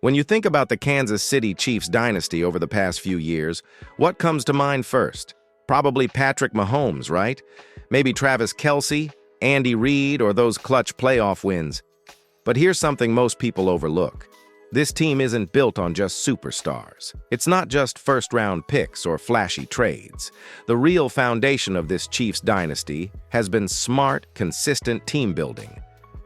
When you think about the Kansas City Chiefs dynasty over the past few years, what comes to mind first? Probably Patrick Mahomes, right? Maybe Travis Kelce, Andy Reid, or those clutch playoff wins. But here's something most people overlook. This team isn't built on just superstars. It's not just first-round picks or flashy trades. The real foundation of this Chiefs dynasty has been smart, consistent team building.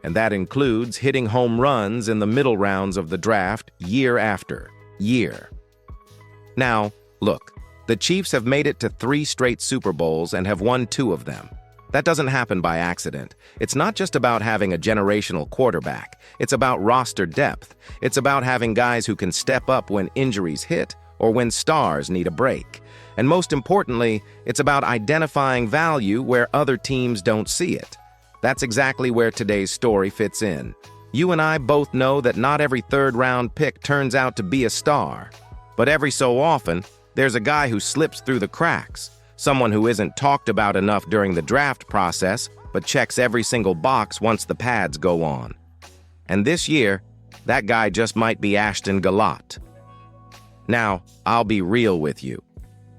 And that includes hitting home runs in the middle rounds of the draft year after year. Now, look, the Chiefs have made it to 3 straight Super Bowls and have won 2 of them. That doesn't happen by accident. It's not just about having a generational quarterback. It's about roster depth. It's about having guys who can step up when injuries hit or when stars need a break. And most importantly, it's about identifying value where other teams don't see it. That's exactly where today's story fits in. You and I both know that not every third-round pick turns out to be a star. But every so often, there's a guy who slips through the cracks, someone who isn't talked about enough during the draft process, but checks every single box once the pads go on. And this year, that guy just might be Ashton Galot. Now, I'll be real with you.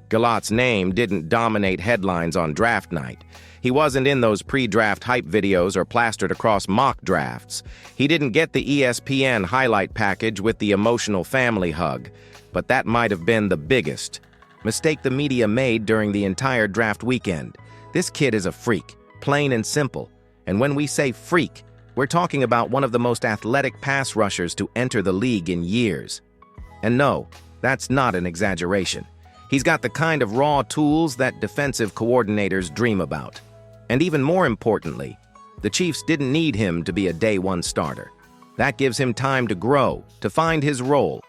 Galot's name didn't dominate headlines on draft night. He wasn't in those pre-draft hype videos or plastered across mock drafts. He didn't get the ESPN highlight package with the emotional family hug, but that might have been the biggest mistake the media made during the entire draft weekend. This kid is a freak, plain and simple. And when we say freak, we're talking about one of the most athletic pass rushers to enter the league in years. And no, that's not an exaggeration. He's got the kind of raw tools that defensive coordinators dream about. And even more importantly, the Chiefs didn't need him to be a day-one starter. That gives him time to grow, to find his role,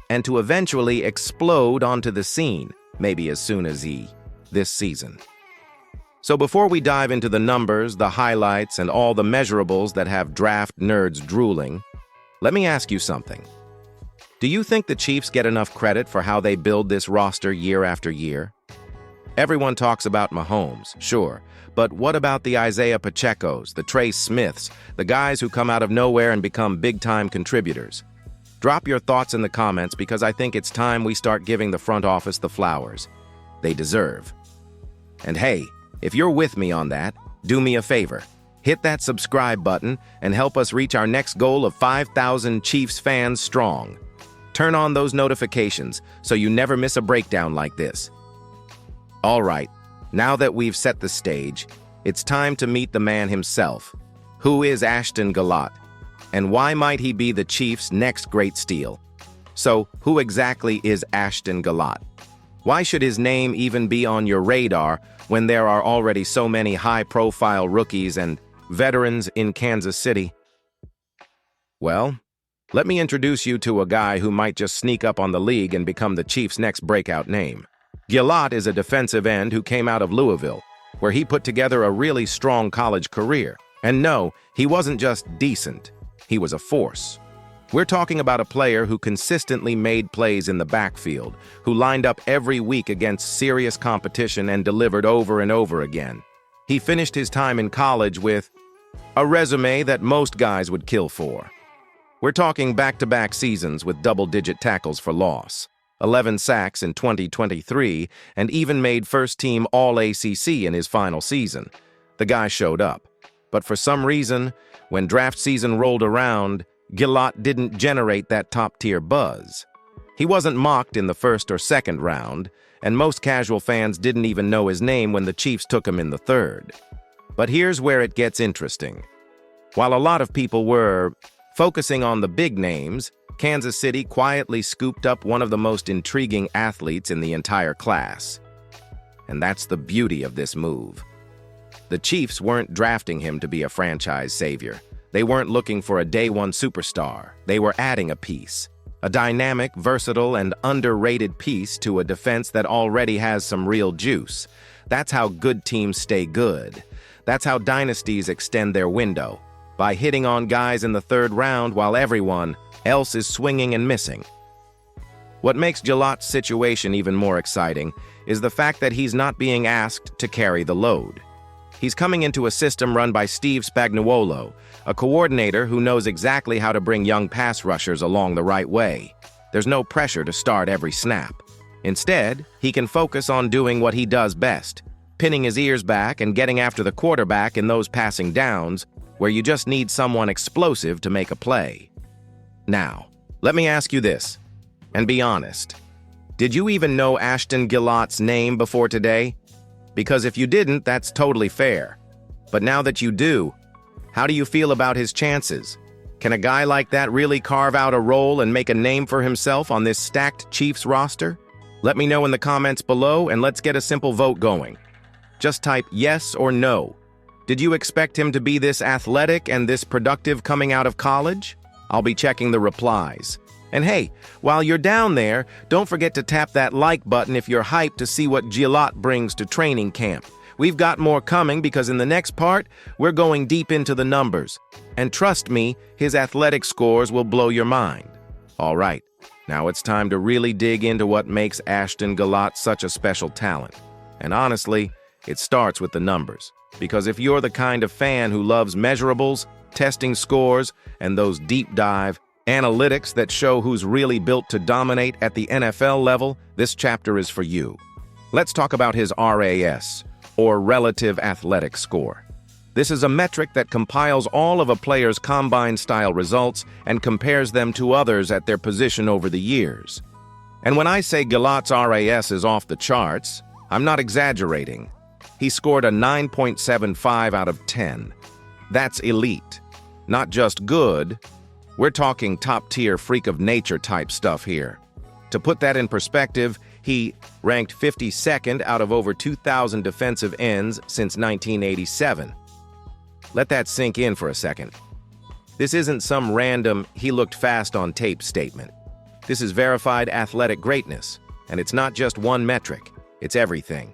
and to eventually explode onto the scene, maybe as soon as this season. So before we dive into the numbers, the highlights, and all the measurables that have draft nerds drooling, let me ask you something. Do you think the Chiefs get enough credit for how they build this roster year after year? Everyone talks about Mahomes, sure, but what about the Isaiah Pacheco's, the Trey Smiths, the guys who come out of nowhere and become big-time contributors? Drop your thoughts in the comments because I think it's time we start giving the front office the flowers they deserve. And hey, if you're with me on that, do me a favor. Hit that subscribe button and help us reach our next goal of 5,000 Chiefs fans strong. Turn on those notifications so you never miss a breakdown like this. All right, now that we've set the stage, it's time to meet the man himself. Who is Ashton Galot? And why might he be the Chiefs' next great steal? So, who exactly is Ashton Galot? Why should his name even be on your radar when there are already so many high-profile rookies and veterans in Kansas City? Well, let me introduce you to a guy who might just sneak up on the league and become the Chiefs' next breakout name. Galot is a defensive end who came out of Louisville, where he put together a really strong college career. And no, he wasn't just decent, he was a force. We're talking about a player who consistently made plays in the backfield, who lined up every week against serious competition and delivered over and over again. He finished his time in college with a resume that most guys would kill for. We're talking back-to-back seasons with double-digit tackles for loss, 11 sacks in 2023, and even made first-team All-ACC in his final season. The guy showed up. But for some reason, when draft season rolled around, Galot didn't generate that top-tier buzz. He wasn't mocked in the first or second round, and most casual fans didn't even know his name when the Chiefs took him in the third. But here's where it gets interesting. While a lot of people were focusing on the big names, Kansas City quietly scooped up one of the most intriguing athletes in the entire class. And that's the beauty of this move. The Chiefs weren't drafting him to be a franchise savior. They weren't looking for a day-one superstar. They were adding a piece. A dynamic, versatile, and underrated piece to a defense that already has some real juice. That's how good teams stay good. That's how dynasties extend their window, by hitting on guys in the third round while everyone else is swinging and missing. What makes Galot's situation even more exciting is the fact that he's not being asked to carry the load. He's coming into a system run by Steve Spagnuolo, a coordinator who knows exactly how to bring young pass rushers along the right way. There's no pressure to start every snap. Instead, he can focus on doing what he does best, pinning his ears back and getting after the quarterback in those passing downs where you just need someone explosive to make a play. Now, let me ask you this, and be honest. Did you even know Ashton Galot's name before today? Because if you didn't, that's totally fair. But now that you do, how do you feel about his chances? Can a guy like that really carve out a role and make a name for himself on this stacked Chiefs roster? Let me know in the comments below and let's get a simple vote going. Just type yes or no. Did you expect him to be this athletic and this productive coming out of college? I'll be checking the replies. And hey, while you're down there, don't forget to tap that like button if you're hyped to see what Galot brings to training camp. We've got more coming because in the next part, we're going deep into the numbers. And trust me, his athletic scores will blow your mind. All right, now it's time to really dig into what makes Ashton Galot such a special talent. And honestly, it starts with the numbers. Because if you're the kind of fan who loves measurables, testing scores, and those deep dive analytics that show who's really built to dominate at the NFL level, this chapter is for you. Let's talk about his RAS, or Relative Athletic Score. This is a metric that compiles all of a player's combine-style results and compares them to others at their position over the years. And when I say Galot's RAS is off the charts, I'm not exaggerating. He scored a 9.75 out of 10. That's elite. Not just good. We're talking top-tier freak of nature type stuff here. To put that in perspective, he ranked 52nd out of over 2,000 defensive ends since 1987. Let that sink in for a second. This isn't some random "he looked fast on tape" statement. This is verified athletic greatness, and it's not just one metric, it's everything.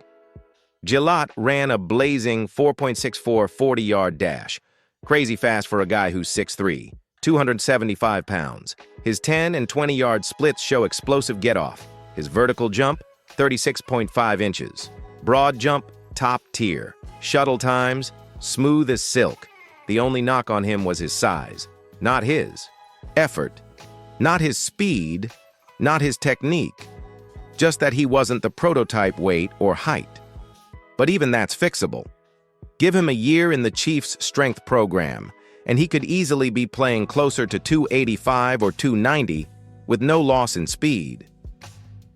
Galot ran a blazing 4.64 40-yard dash. Crazy fast for a guy who's 6'3", 275 pounds. His 10 and 20-yard splits show explosive get-off. His vertical jump, 36.5 inches. Broad jump, top tier. Shuttle times, smooth as silk. The only knock on him was his size. Not his effort. Not his speed. Not his technique. Just that he wasn't the prototype weight or height. But even that's fixable. Give him a year in the Chiefs' strength program, and he could easily be playing closer to 285 or 290 with no loss in speed.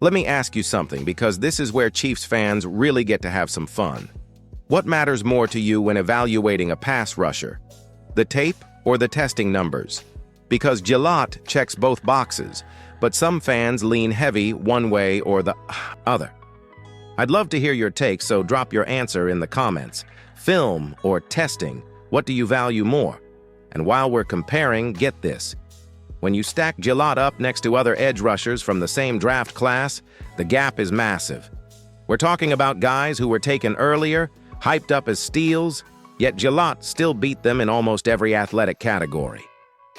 Let me ask you something, because this is where Chiefs fans really get to have some fun. What matters more to you when evaluating a pass rusher? The tape or the testing numbers? Because Galot checks both boxes, but some fans lean heavy one way or the other. I'd love to hear your take, so drop your answer in the comments. Film or testing, what do you value more? And while we're comparing, get this. When you stack Galot up next to other edge rushers from the same draft class, the gap is massive. We're talking about guys who were taken earlier, hyped up as steals, yet Galot still beat them in almost every athletic category.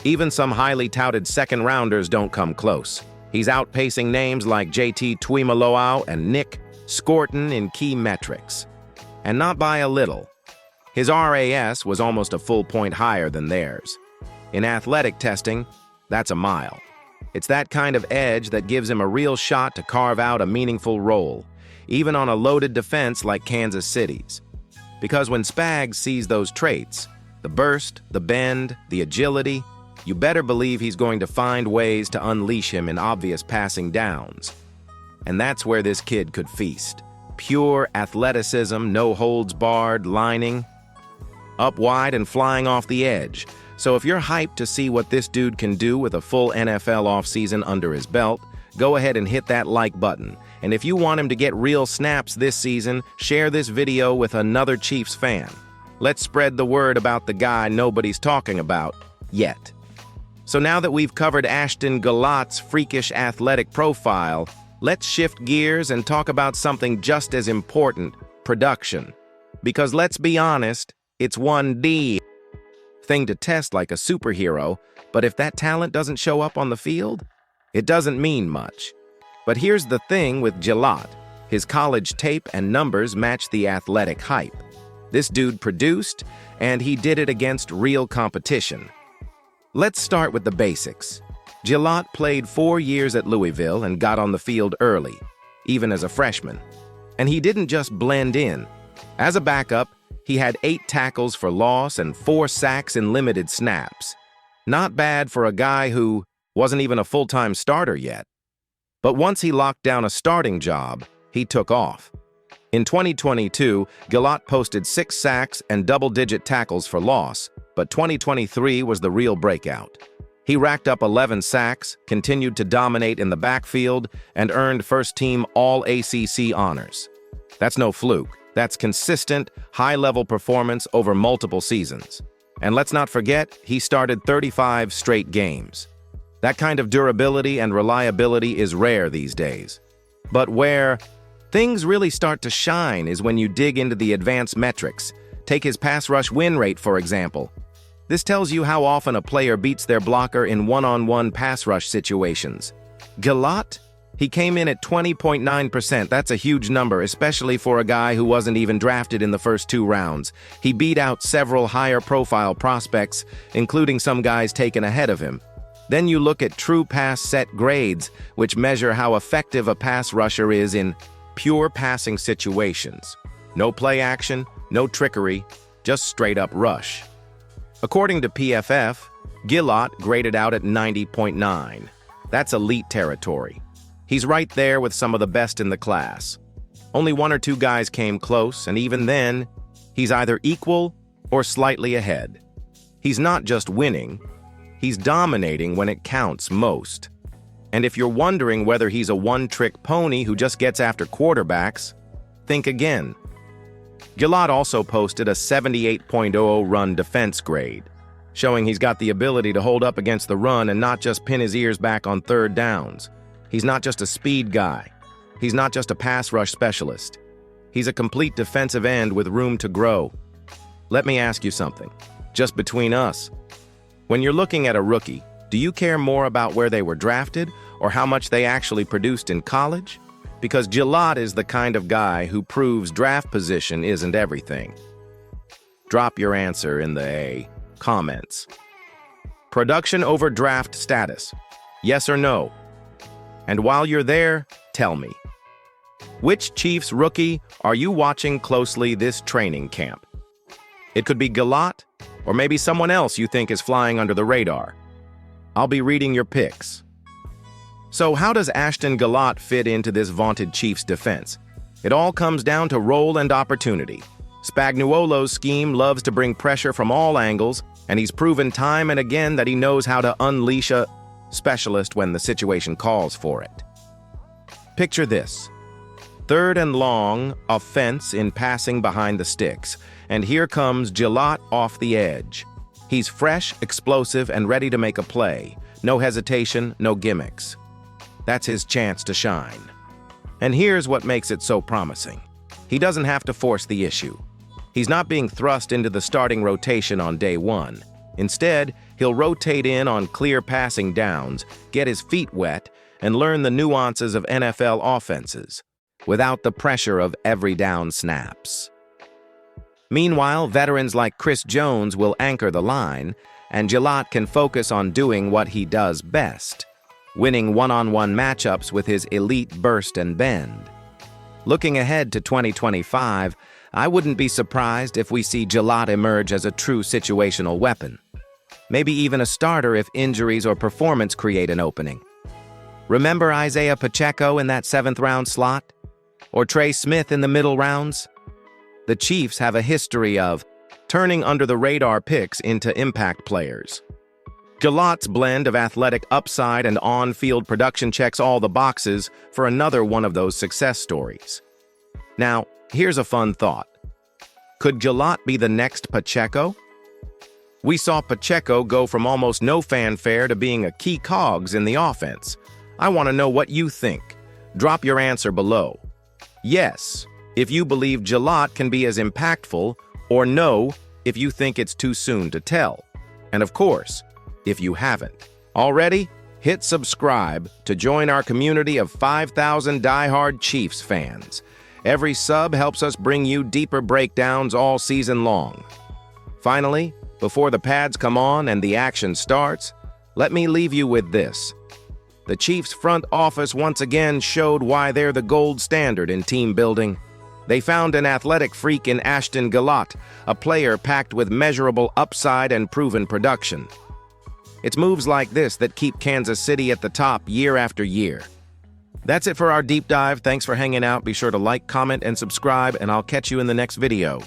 Even some highly touted second-rounders don't come close. He's outpacing names like JT Tuimoloau and Nick Scorton in key metrics. And not by a little. His RAS was almost a full point higher than theirs. In athletic testing, that's a mile. It's that kind of edge that gives him a real shot to carve out a meaningful role, even on a loaded defense like Kansas City's. Because when Spags sees those traits, the burst, the bend, the agility, you better believe he's going to find ways to unleash him in obvious passing downs. And that's where this kid could feast. Pure athleticism, no holds barred, lining up wide and flying off the edge. So if you're hyped to see what this dude can do with a full NFL offseason under his belt, go ahead and hit that like button. And if you want him to get real snaps this season, share this video with another Chiefs fan. Let's spread the word about the guy nobody's talking about yet. So now that we've covered Ashton Galot's freakish athletic profile, let's shift gears and talk about something just as important, production. Because let's be honest, it's 1D thing to test like a superhero, but if that talent doesn't show up on the field, it doesn't mean much. But here's the thing with Galot. His college tape and numbers match the athletic hype. This dude produced, and he did it against real competition. Let's start with the basics. Galot played 4 years at Louisville and got on the field early, even as a freshman. And he didn't just blend in. As a backup, he had 8 tackles for loss and 4 sacks in limited snaps. Not bad for a guy who wasn't even a full-time starter yet. But once he locked down a starting job, he took off. In 2022, Galot posted 6 sacks and double-digit tackles for loss, but 2023 was the real breakout. He racked up 11 sacks, continued to dominate in the backfield, and earned first-team All-ACC honors. That's no fluke. That's consistent, high-level performance over multiple seasons. And let's not forget, he started 35 straight games. That kind of durability and reliability is rare these days. But where things really start to shine is when you dig into the advanced metrics. Take his pass rush win rate, for example. This tells you how often a player beats their blocker in one-on-one pass rush situations. Galot? He came in at 20.9%. That's a huge number, especially for a guy who wasn't even drafted in the first 2 rounds. He beat out several higher-profile prospects, including some guys taken ahead of him. Then you look at true pass set grades, which measure how effective a pass rusher is in pure passing situations. No play action, no trickery, just straight-up rush. According to PFF, Galot graded out at 90.9. That's elite territory. He's right there with some of the best in the class. Only 1 or 2 guys came close, and even then, he's either equal or slightly ahead. He's not just winning, he's dominating when it counts most. And if you're wondering whether he's a one-trick pony who just gets after quarterbacks, think again. Galot also posted a 78.00 run defense grade, showing he's got the ability to hold up against the run and not just pin his ears back on 3rd downs. He's not just a speed guy. He's not just a pass rush specialist. He's a complete defensive end with room to grow. Let me ask you something, just between us. When you're looking at a rookie, do you care more about where they were drafted or how much they actually produced in college? Because Galot is the kind of guy who proves draft position isn't everything. Drop your answer in the comments. Production over draft status, yes or no? And while you're there, tell me, which Chiefs rookie are you watching closely this training camp? It could be Galot, or maybe someone else you think is flying under the radar. I'll be reading your picks. So how does Ashton Galot fit into this vaunted Chiefs defense? It all comes down to role and opportunity. Spagnuolo's scheme loves to bring pressure from all angles, and he's proven time and again that he knows how to unleash a specialist when the situation calls for it. Picture this. 3rd and long, offense in passing behind the sticks, and here comes Galot off the edge. He's fresh, explosive, and ready to make a play. No hesitation, no gimmicks. That's his chance to shine. And here's what makes it so promising. He doesn't have to force the issue. He's not being thrust into the starting rotation on day 1. Instead, he'll rotate in on clear passing downs, get his feet wet, and learn the nuances of NFL offenses, without the pressure of every down snaps. Meanwhile, veterans like Chris Jones will anchor the line, and Galot can focus on doing what he does best, winning one-on-one matchups with his elite burst and bend. Looking ahead to 2025, I wouldn't be surprised if we see Galot emerge as a true situational weapon. Maybe even a starter if injuries or performance create an opening. Remember Isaiah Pacheco in that 7th round slot? Or Trey Smith in the middle rounds? The Chiefs have a history of turning under-the-radar picks into impact players. Galot's blend of athletic upside and on-field production checks all the boxes for another one of those success stories. Now, here's a fun thought. Could Galot be the next Pacheco? We saw Pacheco go from almost no fanfare to being a key cogs in the offense. I want to know what you think. Drop your answer below. Yes, if you believe Galot can be as impactful, or no, if you think it's too soon to tell. And of course, if you haven't already, hit subscribe to join our community of 5,000 diehard Chiefs fans. Every sub helps us bring you deeper breakdowns all season long. Finally, before the pads come on and the action starts, let me leave you with this. The Chiefs front office once again showed why they're the gold standard in team building. They found an athletic freak in Ashton Galot, a player packed with measurable upside and proven production. It's moves like this that keep Kansas City at the top year after year. That's it for our deep dive. Thanks for hanging out. Be sure to like, comment, and subscribe, and I'll catch you in the next video.